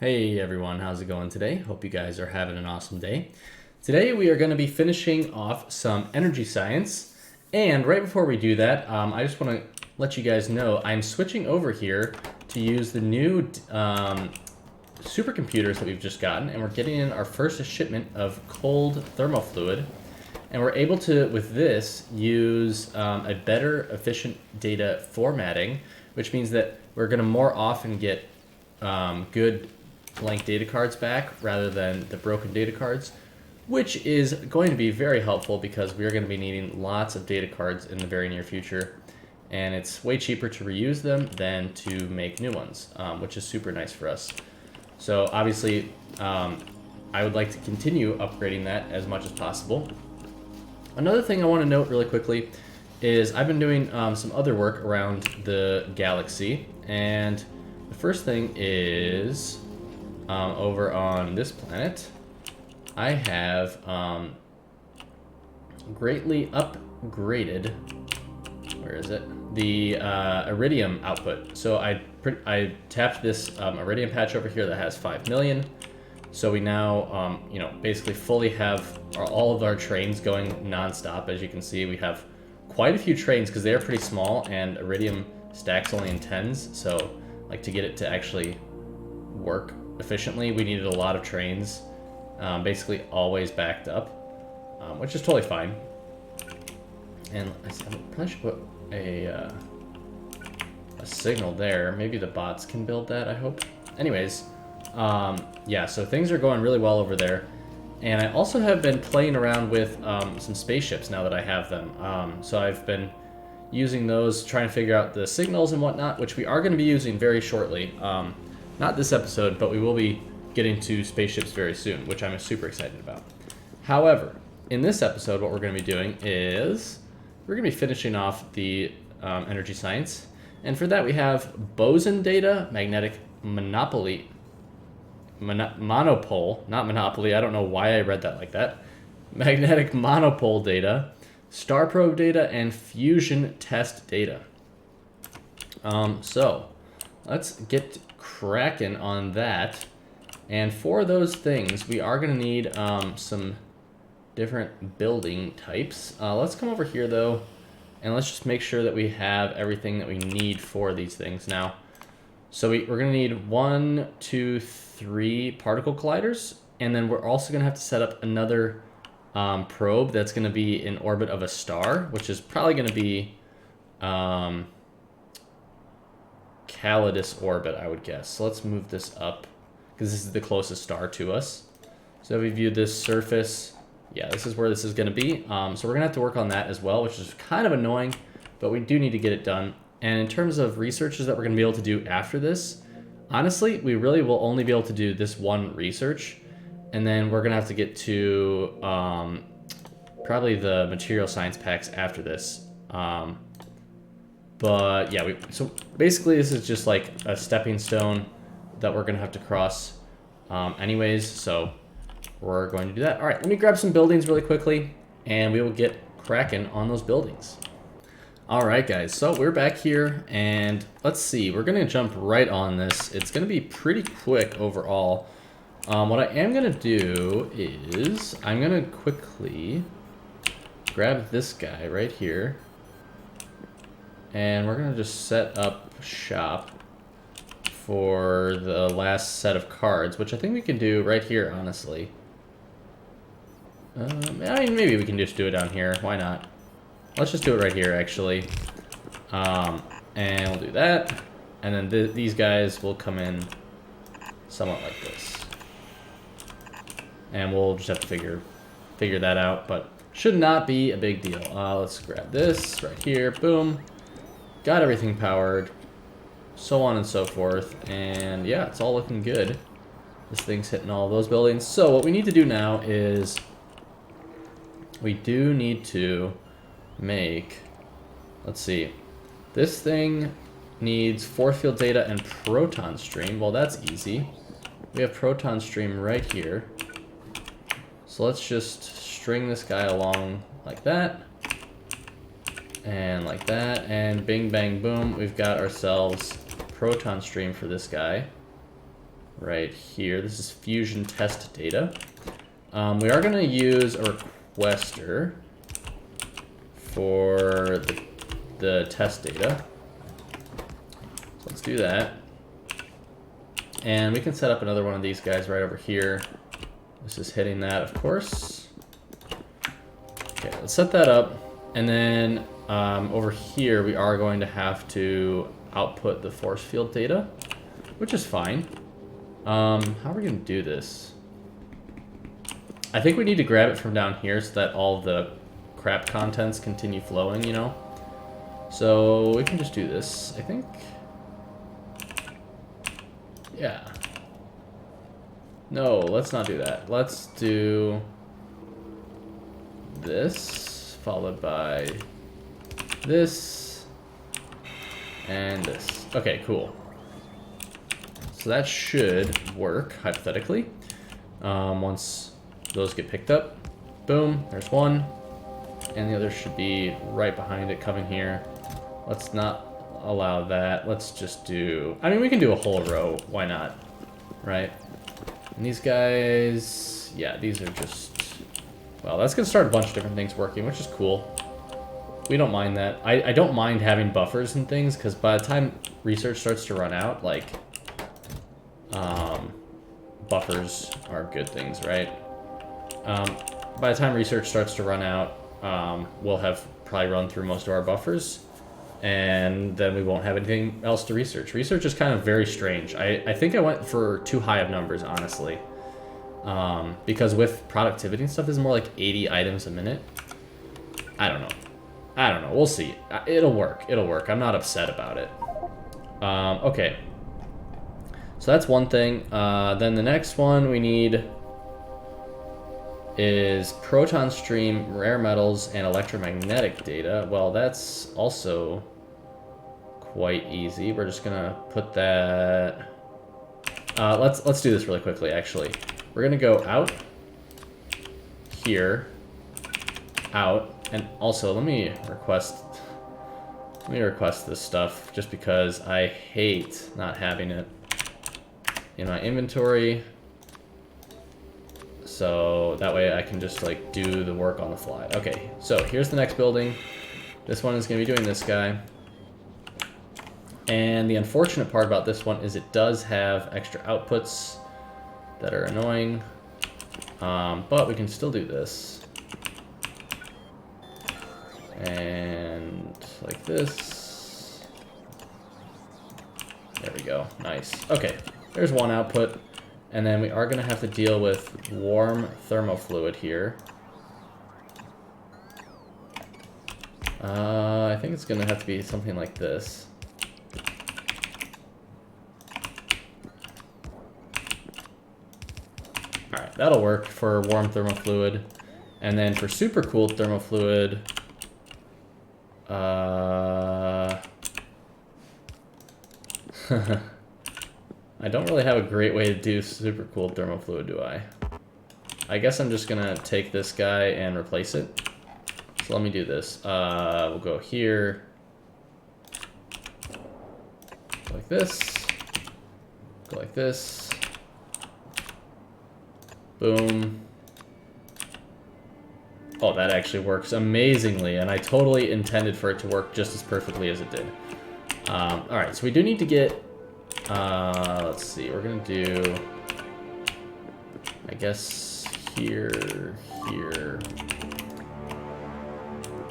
Hey everyone, how's it going today? Hope you guys are having an awesome day. Today we are going to be finishing off some energy science, and right before we do that, I just want to let you guys know I'm switching over here to use the new supercomputers that we've just gotten, and we're getting in our first shipment of cold thermofluid, and we're able to, with this, use a better efficient data formatting, which means that we're going to more often get good blank data cards back rather than the broken data cards, which is going to be very helpful because we are going to be needing lots of data cards in the very near future, and it's way cheaper to reuse them than to make new ones, which is super nice for us. So obviously I would like to continue upgrading that as much as possible. Another thing I want to note really quickly is I've been doing some other work around the galaxy, and the first thing is over on this planet, I have greatly upgraded, where is it? The iridium output. So I tapped this iridium patch over here that has 5 million. So we now, basically fully have all of our trains going nonstop. As you can see, we have quite a few trains because they are pretty small, and iridium stacks only in tens. So, like, to get it to actually work efficiently, we needed a lot of trains, basically always backed up, which is totally fine. And I probably should put a signal there. Maybe the bots can build that, I hope. Anyways, yeah, so things are going really well over there. And I also have been playing around with some spaceships now that I have them. So I've been using those, trying to figure out the signals and whatnot, which we are going to be using very shortly. Not this episode, but we will be getting to spaceships very soon, which I'm super excited about. However, in this episode, what we're going to be doing is we're going to be finishing off the energy science. And for that, we have Boson Data, Magnetic Monopole, not Monopoly, I don't know why I read that like that. Magnetic Monopole Data, Star Probe Data, and Fusion Test Data. So, let's get cracking on that. And for those things, we are going to need some different building types. Let's come over here, though, and let's just make sure that we have everything that we need for these things. Now, so we're going to need 1, 2, 3 particle colliders, and then we're also going to have to set up another probe that's going to be in orbit of a star, which is probably going to be Calidus orbit, I would guess. So let's move this up, because this is the closest star to us. So if we view this surface, yeah, this is where this is going to be. So we're going to have to work on that as well, which is kind of annoying, but we do need to get it done. And in terms of researches that we're going to be able to do after this, honestly, we really will only be able to do this one research, and then we're going to have to get to probably the material science packs after this. But yeah, so basically this is just like a stepping stone that we're going to have to cross anyways, so we're going to do that. All right, let me grab some buildings really quickly, and we will get cracking on those buildings. All right, guys, so we're back here, and let's see. We're going to jump right on this. It's going to be pretty quick overall. What I am going to do is I'm going to quickly grab this guy right here, and we're going to just set up shop for the last set of cards, which I think we can do right here, honestly. I mean, maybe we can just do it down here. Why not? Let's just do it right here, actually. And we'll do that. And then these guys will come in somewhat like this. And we'll just have to figure that out, but should not be a big deal. Let's grab this right here. Boom. Got everything powered. So on and so forth. And yeah, it's all looking good. This thing's hitting all those buildings. So what we need to do now is we do need to make, let's see, this thing needs force field data and proton stream. Well, that's easy. We have proton stream right here. So let's just string this guy along like that. And like that. And bing, bang, boom. We've got ourselves proton stream for this guy. right here. This is fusion test data. We are going to use a requester for the test data. So let's do that. And we can set up another one of these guys right over here. This is hitting that, of course. Okay, let's set that up. And then over here, we are going to have to output the force field data, which is fine. How are we going to do this? I think we need to grab it from down here so that all the crap contents continue flowing, you know? So we can just do this, I think. Yeah. No, let's not do that. Let's do this, followed by this, and this. Okay, cool. So that should work, hypothetically. Once those get picked up, boom, there's one. And the other should be right behind it, coming here. Let's not allow that. Let's just do... I mean, we can do a whole row. Why not? Right? And these guys... Yeah, these are just... Well, that's going to start a bunch of different things working, which is cool. We don't mind that. I don't mind having buffers and things, because by the time research starts to run out, like... buffers are good things, right? By the time research starts to run out, we'll have probably run through most of our buffers, and then we won't have anything else to research. Research is kind of very strange. I think I went for too high of numbers, honestly, because with productivity and stuff, it's more like 80 items a minute. I don't know. We'll see. It'll work. I'm not upset about it. Okay. So that's one thing. Then the next one we need is proton stream, rare metals, and electromagnetic data. Well, that's also quite easy. We're just gonna put that... let's do this really quickly, actually. We're gonna go out, here, out, and also let me request this stuff just because I hate not having it in my inventory. So that way I can just like do the work on the fly. Okay, so here's the next building. This one is going to be doing this guy. And the unfortunate part about this one is it does have extra outputs that are annoying. But we can still do this. And like this. There we go. Nice. Okay, there's one output. And then we are going to have to deal with warm thermofluid here. I think it's going to have to be something like this. Alright, that'll work for warm thermofluid. And then for super cooled thermofluid, I don't really have a great way to do super cooled thermofluid, do I? I guess I'm just gonna take this guy and replace it. So let me do this. We'll go here. Go like this. Go like this. Boom. Oh, that actually works amazingly, and I totally intended for it to work just as perfectly as it did. Alright, so we do need to get... let's see, we're gonna do, I guess, here.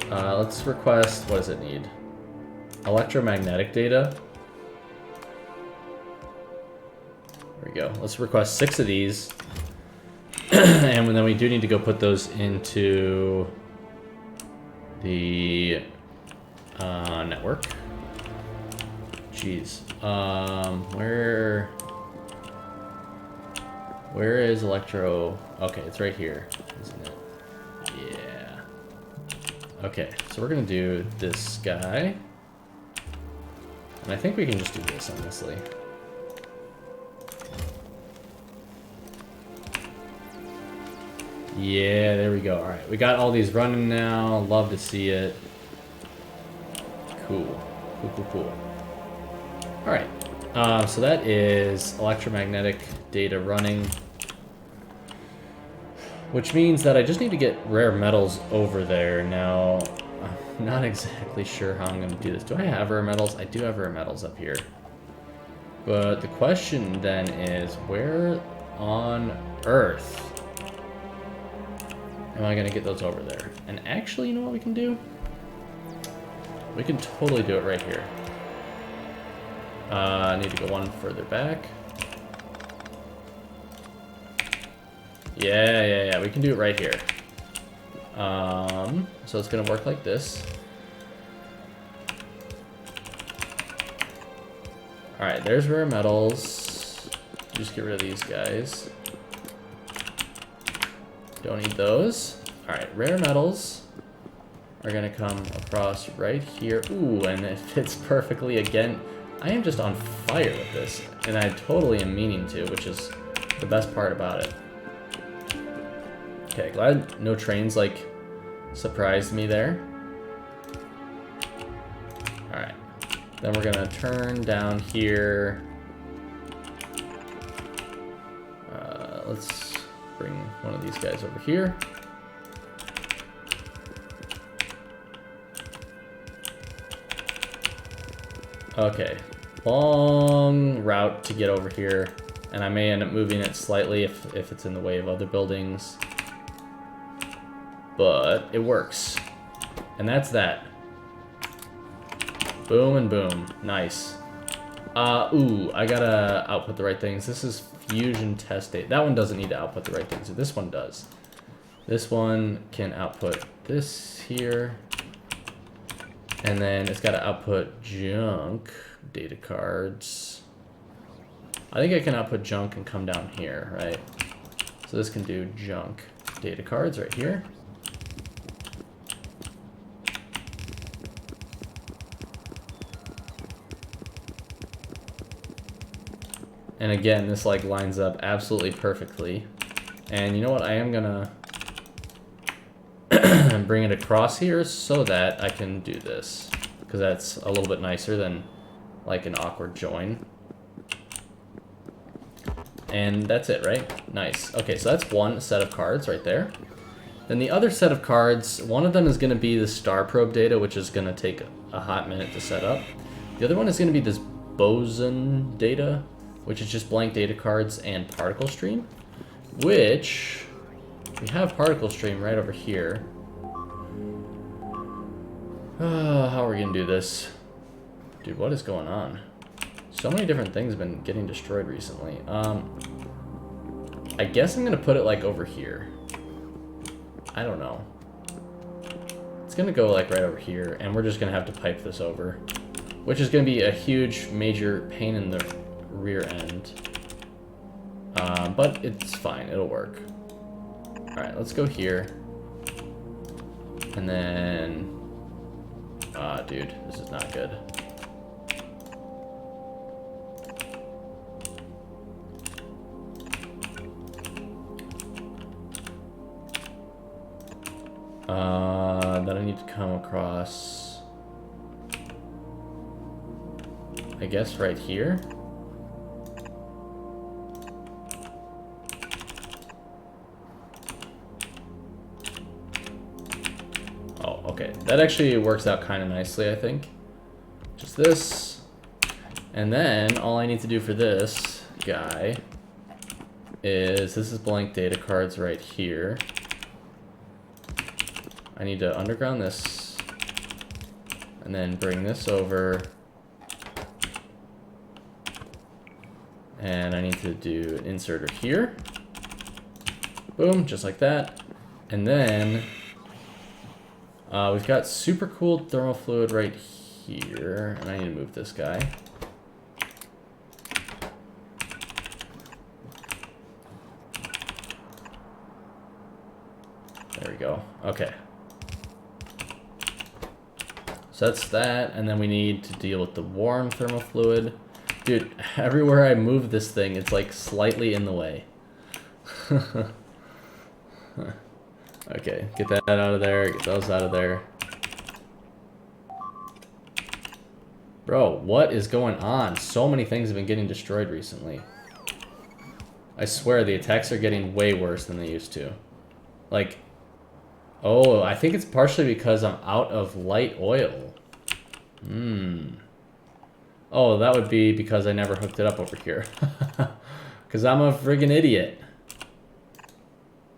Let's request, what does it need? Electromagnetic data. There we go. Let's request 6 of these. And then we do need to go put those into the network. Jeez. Where is electro? Okay, it's right here, isn't it? Yeah. Okay, so we're gonna do this guy. And I think we can just do this, honestly. Yeah, there we go. Alright, we got all these running now. Love to see it. Cool. Cool. Alright. So that is electromagnetic data running, which means that I just need to get rare metals over there. Now, I'm not exactly sure how I'm going to do this. Do I have rare metals? I do have rare metals up here. But the question then is, where on Earth am I going to get those over there? And actually, you know what we can do? We can totally do it right here. I need to go one further back. Yeah, we can do it right here. So it's gonna work like this. Alright, there's rare metals. Just get rid of these guys. Don't need those. Alright, rare metals are gonna come across right here. Ooh, and it fits perfectly again. I am just on fire with this, and I totally am meaning to, which is the best part about it. Okay, glad no trains, like, surprised me there. Alright. Then we're gonna turn down here. Let's bring one of these guys over here. Okay. Long route to get over here, and I may end up moving it slightly if it's in the way of other buildings. But it works. And that's that. Boom and boom. Nice. Ooh, I gotta output the right things. This is fusion test data. That one doesn't need to output the right things. This one does. This one can output this here. And then it's gotta output junk data cards. I think I can output junk and come down here, right? So this can do junk data cards right here. And again, this like lines up absolutely perfectly. And you know what? I am gonna bring it across here so that I can do this, because that's a little bit nicer than like an awkward join. And that's it, right? Nice. Okay, so that's one set of cards right there. Then the other set of cards, one of them is gonna be the star probe data, which is gonna take a hot minute to set up. The other one is gonna be this Boson Data, which is just blank data cards and particle stream, which we have particle stream right over here. How are we gonna do this? Dude, what is going on? So many different things have been getting destroyed recently. I guess I'm gonna put it like over here. I don't know. It's gonna go like right over here, and we're just gonna have to pipe this over, which is gonna be a huge major pain in the rear end. But it's fine, it'll work. Alright, let's go here. And then... dude, this is not good. Then I need to come across... I guess right here? Okay, that actually works out kind of nicely, I think. Just this. And then all I need to do for this guy is, this is blank data cards right here. I need to underground this and then bring this over. And I need to do an inserter here. Boom, just like that. And then we've got super cooled thermal fluid right here, and I need to move this guy. There we go. Okay. So that's that, and then we need to deal with the warm thermal fluid. Dude, everywhere I move this thing, it's like slightly in the way. Okay, get that out of there, get those out of there. Bro, what is going on? So many things have been getting destroyed recently. I swear the attacks are getting way worse than they used to. Like, oh, I think it's partially because I'm out of light oil. Oh, that would be because I never hooked it up over here. Because I'm a friggin' idiot.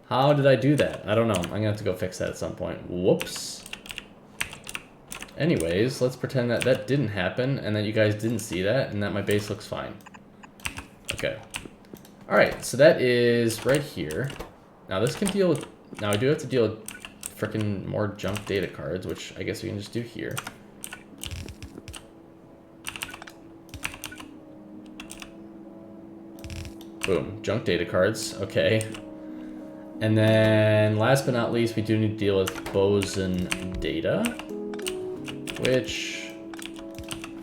How did I do that? I don't know. I'm gonna have to go fix that at some point. Whoops. Anyways, let's pretend that that didn't happen and that you guys didn't see that and that my base looks fine. Okay. Alright, so that is right here. Now this can deal with... Now I do have to deal with frickin' more junk data cards, which I guess we can just do here. Boom. Junk data cards. Okay. And then, last but not least, we do need to deal with Boson Data, which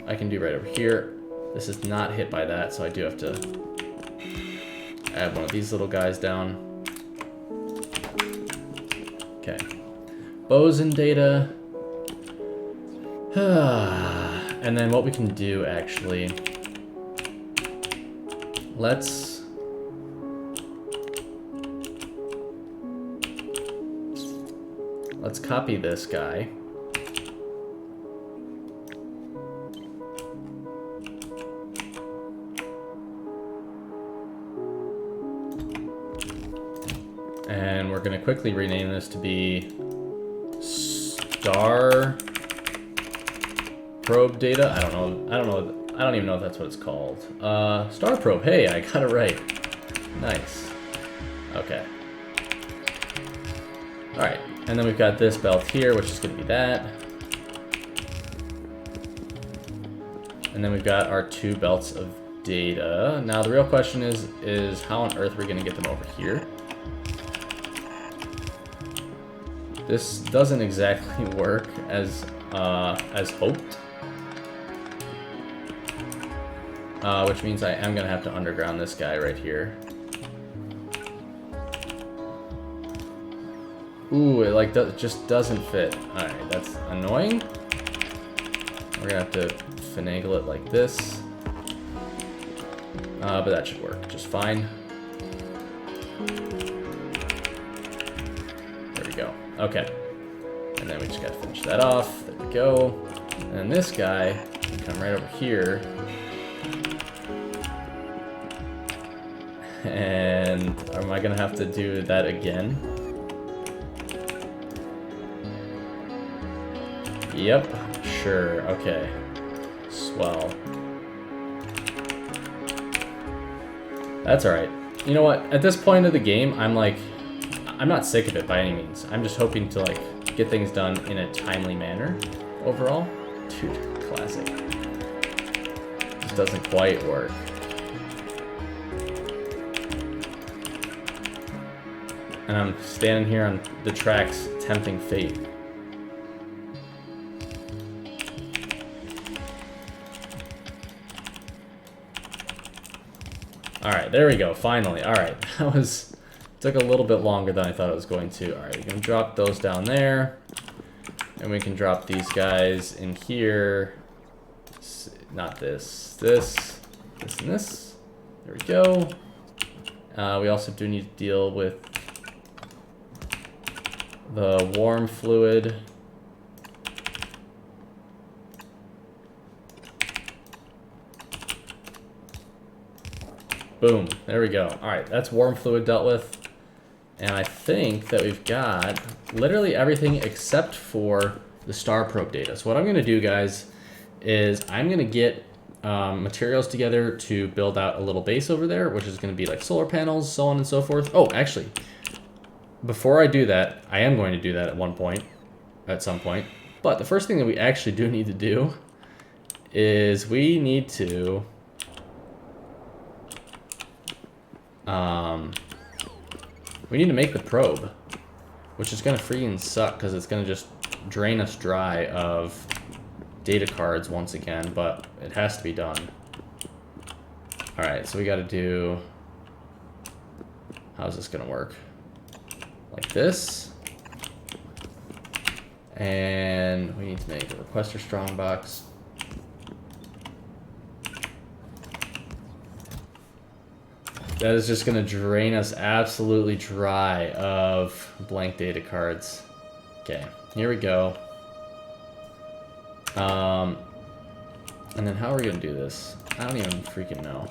I can do right over here. This is not hit by that, so I do have to add one of these little guys down. Okay. Boson Data. And then what we can do, actually, let's copy this guy. And we're going to quickly rename this to be Star Probe Data. I don't even know if that's what it's called. Star Probe. Hey, I got it right. Nice. Okay. All right. And then we've got this belt here, which is going to be that. And then we've got our two belts of data. Now the real question is how on earth are we going to get them over here? This doesn't exactly work as hoped. Which means I am going to have to underground this guy right here. Ooh, it like just doesn't fit. Alright, that's annoying. We're gonna have to finagle it like this. But that should work just fine. There we go. Okay. And then we just gotta finish that off. There we go. And then this guy can come right over here. And am I gonna have to do that again? Yep, sure, okay. Swell. That's alright. You know what, at this point of the game, I'm not sick of it by any means. I'm just hoping to, get things done in a timely manner overall. Dude, classic. This doesn't quite work. And I'm standing here on the tracks, tempting fate. Alright, there we go, finally. Alright, that took a little bit longer than I thought it was going to. Alright, we can drop those down there. And we can drop these guys in here. Not this, this, and this. There we go. We also do need to deal with the warm fluid. Boom, there we go. Alright, that's warm fluid dealt with. And I think that we've got literally everything except for the star probe data. So what I'm gonna do, guys, is I'm gonna get materials together to build out a little base over there, which is gonna be like solar panels, so on and so forth. Oh, actually, before I do that, I am going to do that at some point. But the first thing that we actually do need to do is we need to make the probe, which is gonna freaking suck because it's gonna just drain us dry of data cards once again, but it has to be done. Alright, so we gotta do, how's this gonna work? Like this. And we need to make a requester strongbox. That is just gonna drain us absolutely dry of blank data cards. Okay, here we go. And then how are we gonna do this? I don't even freaking know,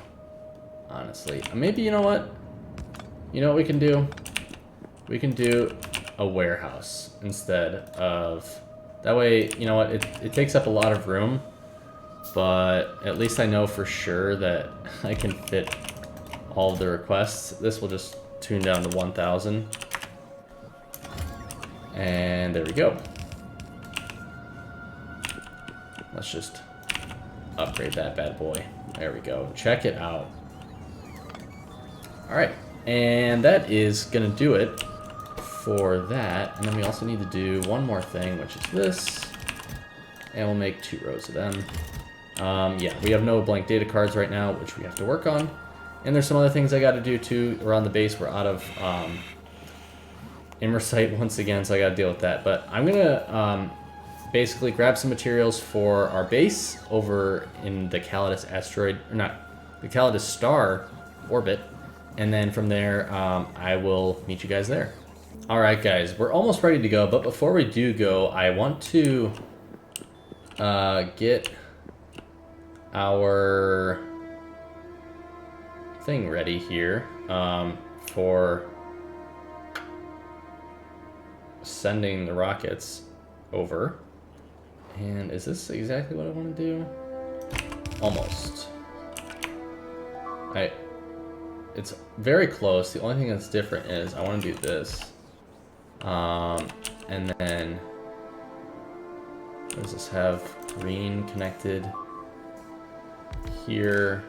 honestly. Maybe, you know what? You know what we can do? We can do a warehouse instead of... That way, you know what? It takes up a lot of room, but at least I know for sure that I can fit all of the requests. This will just tune down to 1,000. And there we go. Let's just upgrade that bad boy. There we go. Check it out. Alright, and that is gonna do it for that. And then we also need to do one more thing, which is this. And we'll make 2 rows of them. Yeah, we have no blank data cards right now, which we have to work on. And there's some other things I gotta do too around the base. We're out of Immersite once again, so I gotta deal with that. But I'm gonna basically grab some materials for our base over in the Calidus asteroid, or not, the Calidus star orbit. And then from there, I will meet you guys there. All right, guys, we're almost ready to go. But before we do go, I want to get our thing ready here for sending the rockets over. And is this exactly what I want to do? Almost. It's very close. The only thing that's different is I want to do this. And then, what does this have? Green connected here.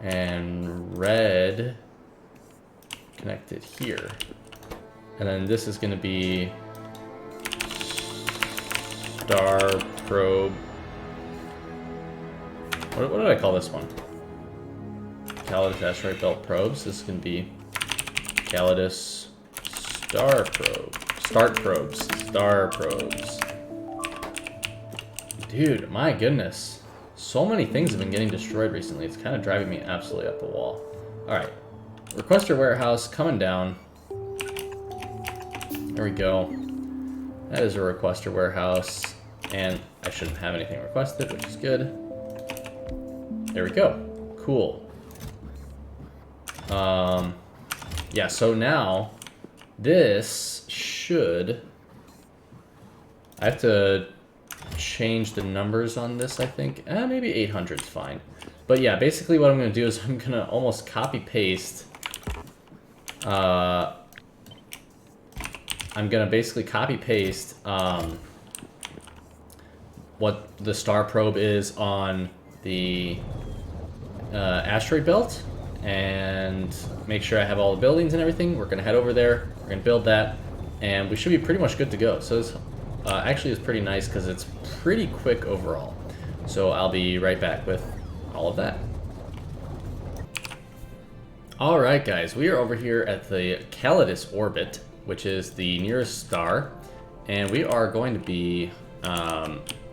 And red connected here. And then this is going to be star probe. What did I call this one? Calidus asteroid belt probes. This is going to be Calidus star probe. Start probes. Star probes. Dude, my goodness. So many things have been getting destroyed recently. It's kind of driving me absolutely up the wall. Alright. Requester warehouse coming down. There we go. That is a requester warehouse. And I shouldn't have anything requested, which is good. There we go. Cool. Yeah, so now this should... I have to change the numbers on this, I think. Maybe 800 is fine. But yeah, basically what I'm going to do is I'm going to almost copy-paste... I'm going to basically copy-paste what the star probe is on the asteroid belt and make sure I have all the buildings and everything. We're going to head over there. We're going to build that, and we should be pretty much good to go. So this actually is pretty nice because it's pretty quick overall. So I'll be right back with all of that. All right, guys, we are over here at the Calidus orbit, which is the nearest star, and we are going to be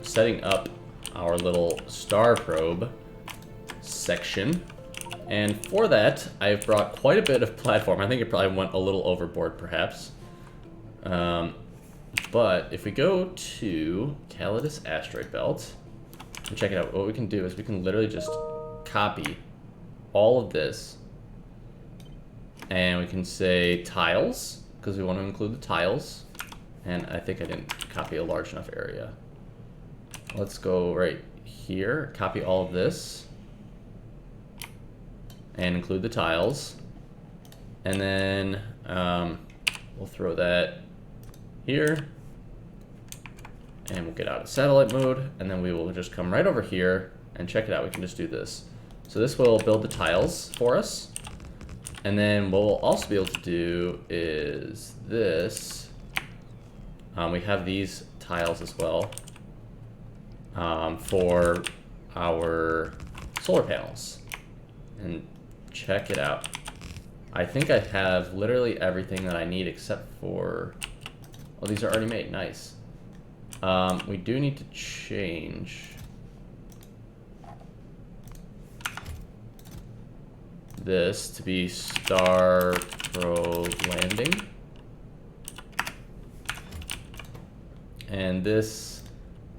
setting up our little star probe section. And for that, I've brought quite a bit of platform. I think it probably went a little overboard, perhaps. But if we go to Calidus asteroid belt and check it out, what we can do is we can literally just copy all of this, and we can say tiles, because we want to include the tiles. And I think I didn't copy a large enough area. Let's go right here, copy all of this, and include the tiles. And then we'll throw that here, and we'll get out of satellite mode, and then we will just come right over here and check it out. We can just do this. So this will build the tiles for us. And then what we'll also be able to do is this. We have these tiles as well for our solar panels. And check it out. I think I have literally everything that I need except for... Oh, these are already made. Nice. We do need to change this to be star probe landing. And this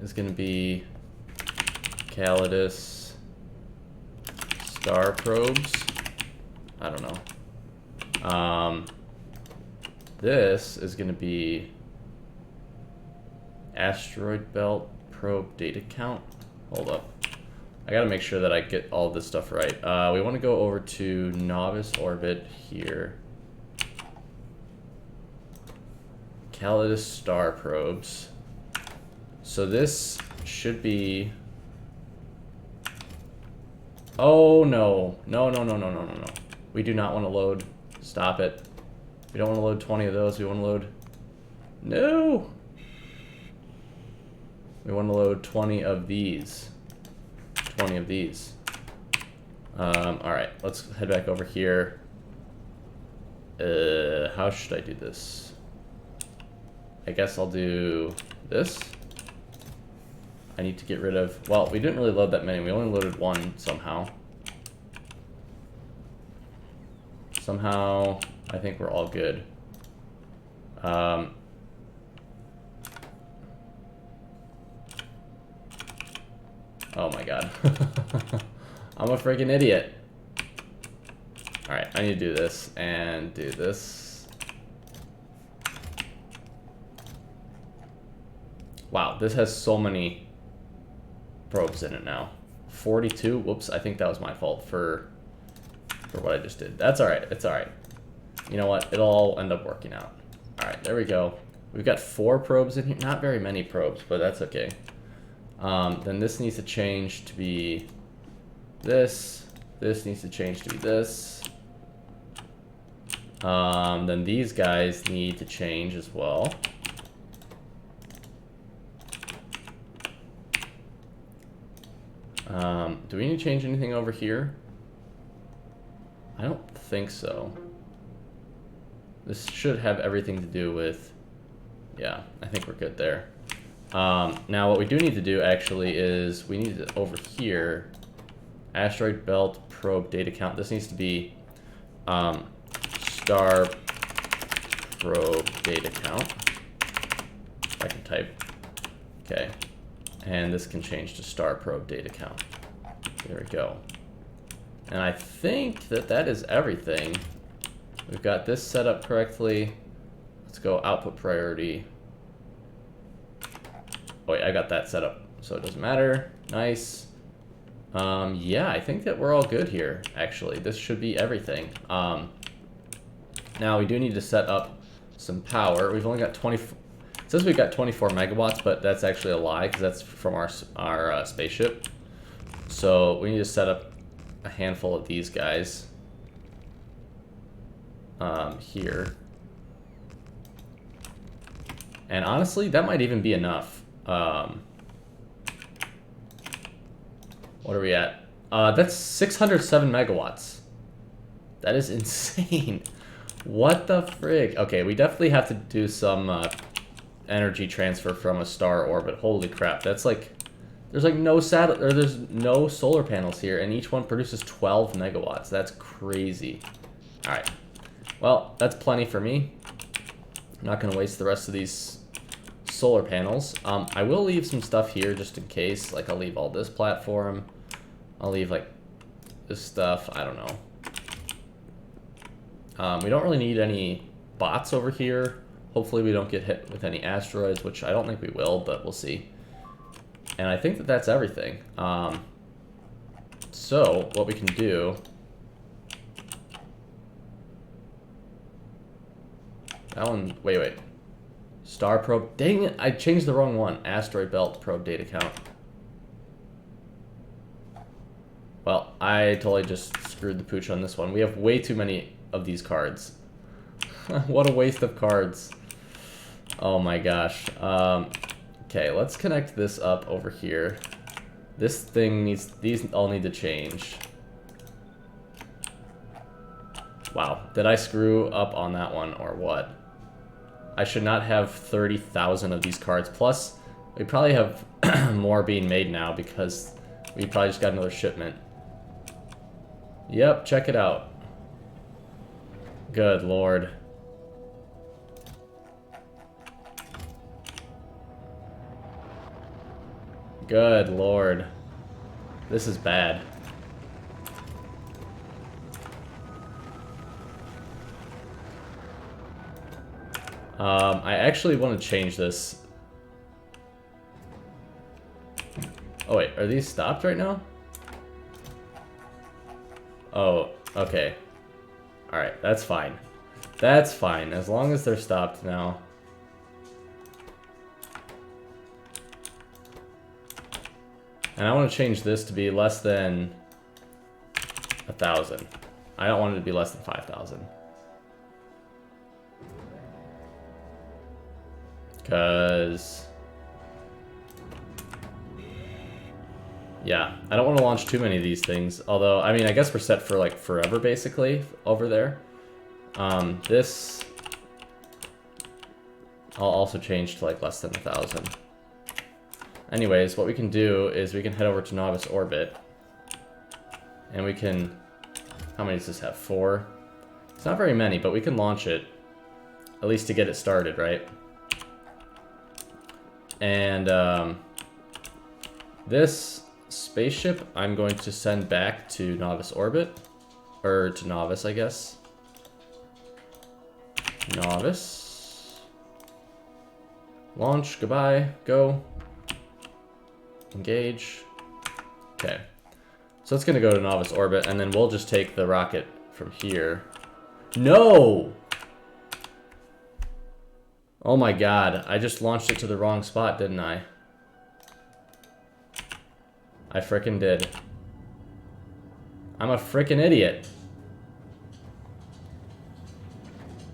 is going to be Calidus star probes. I don't know. This is going to be asteroid belt probe data count. Hold up. I gotta make sure that I get all this stuff right. We want to go over to novice orbit here. Calidus star probes. So this should be... Oh no. No. We do not want to load. Stop it. We don't want to load 20 of those. We want to load... No! We want to load 20 of these. 20 of these. Alright, let's head back over here. How should I do this? I guess I'll do this. I need to get rid of... Well, we didn't really load that many. We only loaded one somehow. Somehow, I think we're all good. Oh my god. I'm a freaking idiot. Alright, I need to do this and do this. Wow, this has so many probes in it now. 42? Whoops, I think that was my fault for what I just did. That's alright, it's alright. You know what, it'll all end up working out. Alright, there we go. We've got 4 probes in here. Not very many probes, but that's okay. Then this needs to change to be this. This needs to change to be this. Then these guys need to change as well. Do we need to change anything over here? I don't think so. This should have everything to do with... Yeah, I think we're good there. Now what we do need to do actually is we need to, over here, asteroid belt probe data count. This needs to be star probe data count. If I can type. Okay. And this can change to star probe data count. There we go. And I think that that is everything. We've got this set up correctly. Let's go output priority. Oh wait, I got that set up, so it doesn't matter. Nice. Yeah, I think that we're all good here, actually. This should be everything. Now, we do need to set up some power. We've only got 24... It says we've got 24 megawatts, but that's actually a lie, because that's from our spaceship. So, we need to set up a handful of these guys. Here. And honestly, that might even be enough. What are we at? That's 607 megawatts. That is insane. What the frig? Okay, we definitely have to do some energy transfer from a star orbit. Holy crap, that's like... There's like no there's no solar panels here, and each one produces 12 megawatts. That's crazy. Alright. Well, that's plenty for me. I'm not going to waste the rest of these solar panels. I will leave some stuff here just in case. Like, I'll leave all this platform. I'll leave, like, this stuff. I don't know. We don't really need any bots over here. Hopefully we don't get hit with any asteroids, which I don't think we will, but we'll see. And I think that that's everything. So, what we can do... That one... Wait. Star probe... Dang it! I changed the wrong one. Asteroid belt probe data count. Well, I totally just screwed the pooch on this one. We have way too many of these cards. What a waste of cards. Oh my gosh. Okay, let's connect this up over here. This thing needs... These all need to change. Wow. Did I screw up on that one or what? I should not have 30,000 of these cards. Plus, we probably have more being made now because we probably just got another shipment. Yep, check it out. Good lord. Good lord. This is bad. I actually want to change this. Oh wait, are these stopped right now? Oh, okay. Alright, that's fine. That's fine, as long as they're stopped now. And I want to change this to be less than 1,000. I don't want it to be less than 5,000. Because... yeah, I don't want to launch too many of these things. Although, I mean, I guess we're set for, like, forever, basically, over there. This... I'll also change to, like, less than 1,000. Anyways, what we can do is we can head over to Novice Orbit. And we can... how many does this have? 4? It's not very many, but we can launch it. At least to get it started, right? And, this spaceship I'm going to send back to Novice Orbit. Or to Novice, I guess. Novice. Launch, goodbye, go. Engage. Okay. So it's gonna go to Novice Orbit, and then we'll just take the rocket from here. No! Oh my god, I just launched it to the wrong spot, didn't I? I frickin' did. I'm a frickin' idiot.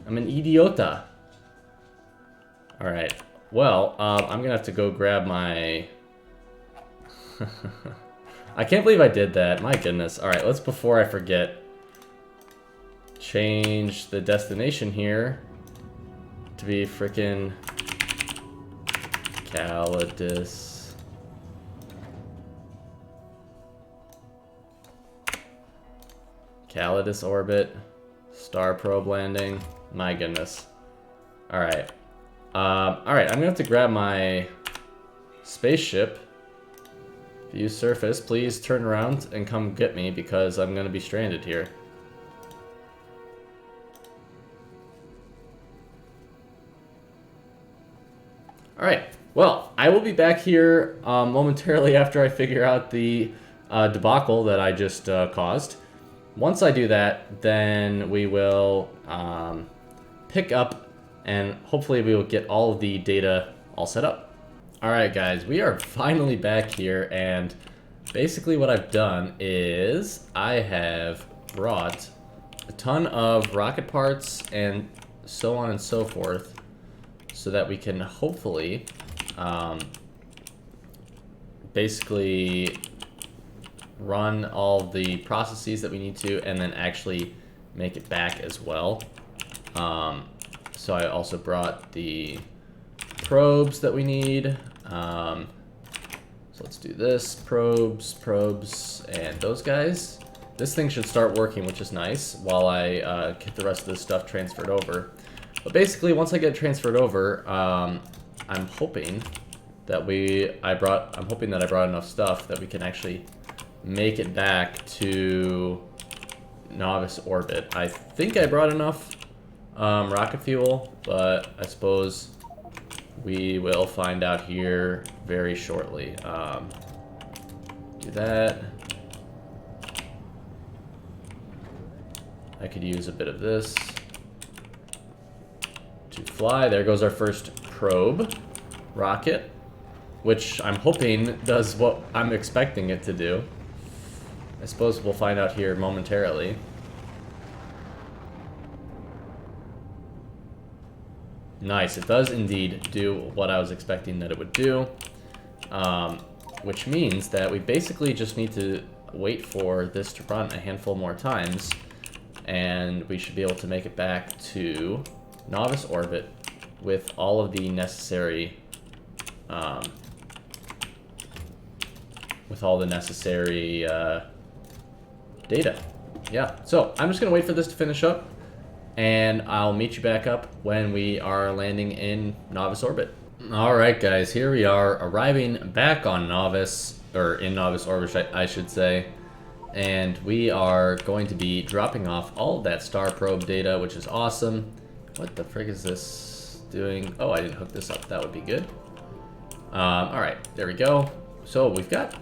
I'm an idiota. Alright. Well, I'm gonna have to go grab my... I can't believe I did that. My goodness. Alright, let's, before I forget, change the destination here to be frickin' Calidus. Calidus orbit. Star probe landing. My goodness. Alright. Alright, I'm gonna have to grab my spaceship. View surface, please turn around and come get me because I'm gonna be stranded here. Alright, well, I will be back here momentarily after I figure out the debacle that I just caused. Once I do that, then we will pick up and hopefully we will get all of the data all set up. Alright guys, we are finally back here, and basically what I've done is I have brought a ton of rocket parts and so on and so forth so that we can hopefully basically run all the processes that we need to and then actually make it back as well. So I also brought the probes that we need. So let's do this, probes, and those guys. This thing should start working, which is nice, while I get the rest of this stuff transferred over. But basically, once I get it transferred over, I'm hoping that I brought enough stuff that we can actually make it back to Novice Orbit. I think I brought enough rocket fuel, but I suppose we will find out here very shortly. Do that. I could use a bit of this to fly. There goes our first probe rocket, which I'm hoping does what I'm expecting it to do. I suppose we'll find out here momentarily. Nice, it does indeed do what I was expecting that it would do, which means that we basically just need to wait for this to run a handful more times, and we should be able to make it back to Novice Orbit with all of the necessary, data. Yeah, so I'm just gonna wait for this to finish up, and I'll meet you back up when we are landing in Novice orbit. Alright guys, here we are arriving back on Novice, or in Novice orbit I should say, and we are going to be dropping off all of that star probe data, which is awesome. What the frig is this doing? Oh, I didn't hook this up, that would be good. Alright, there we go. So we've got,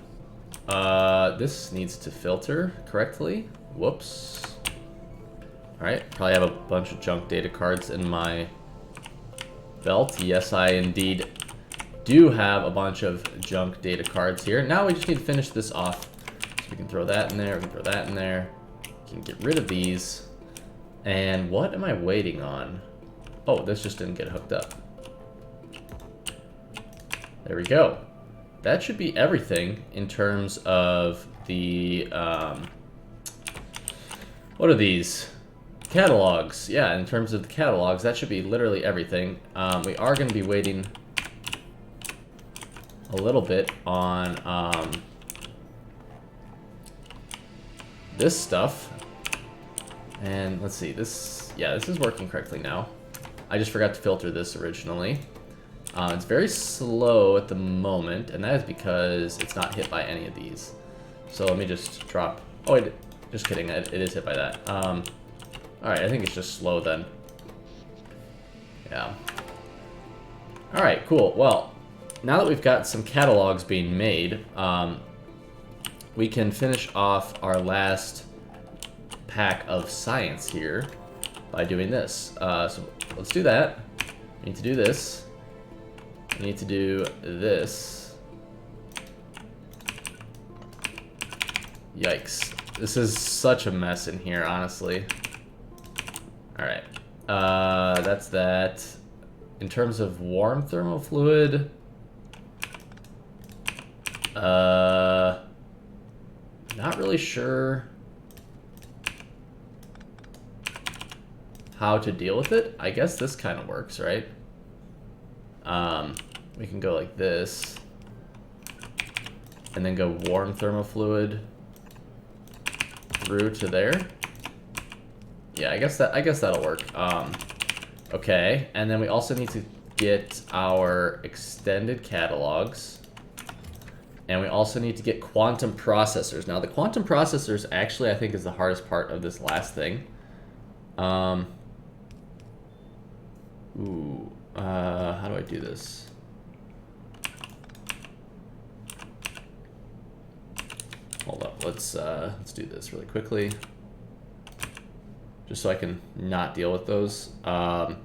this needs to filter correctly. Whoops. Alright, probably have a bunch of junk data cards in my belt. Yes, I indeed do have a bunch of junk data cards here. Now we just need to finish this off. So we can throw that in there, we can throw that in there. We can get rid of these. And what am I waiting on? Oh, this just didn't get hooked up. There we go. That should be everything in terms of the, what are these? Catalogs. Yeah, in terms of the catalogs, that should be literally everything. We are going to be waiting a little bit on this stuff. And let's see, this, yeah, this is working correctly now. I just forgot to filter this originally. It's very slow at the moment, and that is because it's not hit by any of these. So let me just drop, oh, just kidding, it is hit by that. Alright, I think it's just slow then. Yeah. Alright, cool. Well, now that we've got some catalogs being made, we can finish off our last pack of science here by doing this. So let's do that. We need to do this. We need to do this. Yikes. This is such a mess in here, honestly. Alright. That's that. In terms of warm thermal fluid, not really sure how to deal with it. I guess this kind of works, right? We can go like this, and then go warm thermal fluid through to there. Yeah, I guess that'll work. Okay, and then we also need to get our extended catalogs, and we also need to get quantum processors. Now, the quantum processors actually I think is the hardest part of this last thing. How do I do this? Hold up, let's do this really quickly, just so I can not deal with those. And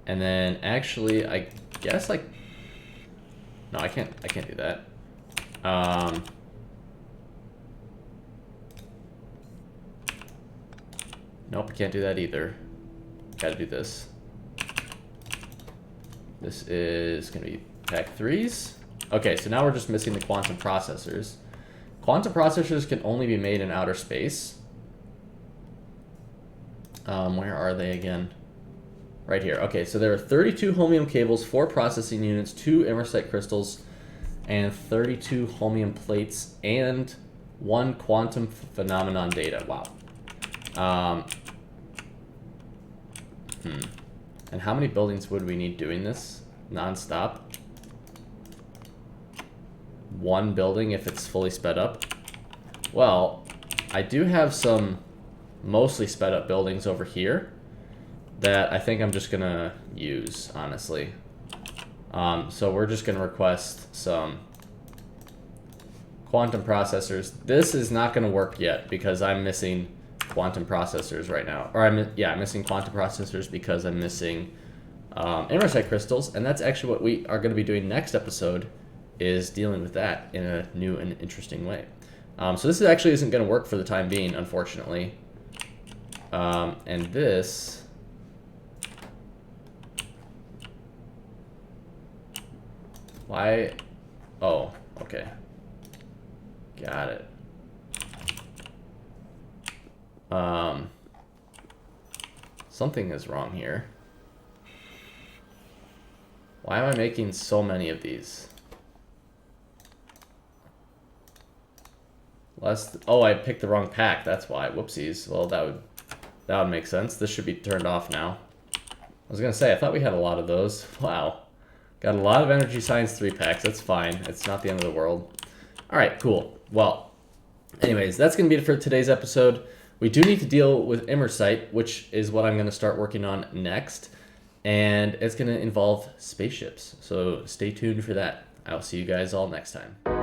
then actually, I guess no, I can't do that. Nope, I can't do that either. Gotta do this. This is gonna be pack 3s. Okay, so now we're just missing the quantum processors. Quantum processors can only be made in outer space. Where are they again? Right here. Okay, so there are 32 holmium cables, 4 processing units, 2 imersite crystals, and 32 holmium plates, and 1 quantum phenomenon data. Wow. And how many buildings would we need doing this non-stop? 1 building if it's fully sped up. Well, I do have some mostly sped up buildings over here that I think I'm just gonna use, honestly. So we're just gonna request some quantum processors. This is not gonna work yet because I'm missing quantum processors right now. Or I'm missing quantum processors because I'm missing imersite crystals, and that's actually what we are gonna be doing next episode, is dealing with that in a new and interesting way. So this actually isn't gonna work for the time being, unfortunately. And this, why? Oh, okay. Got it. Something is wrong here. Why am I making so many of these? Oh, I picked the wrong pack, that's why. Whoopsies. Well, that That would make sense. This should be turned off now. I was gonna say, I thought we had a lot of those. Wow. Got a lot of Energy Science 3-packs. That's fine. It's not the end of the world. All right, cool. Well, anyways, that's gonna be it for today's episode. We do need to deal with Immersite, which is what I'm gonna start working on next. And it's gonna involve spaceships. So stay tuned for that. I'll see you guys all next time.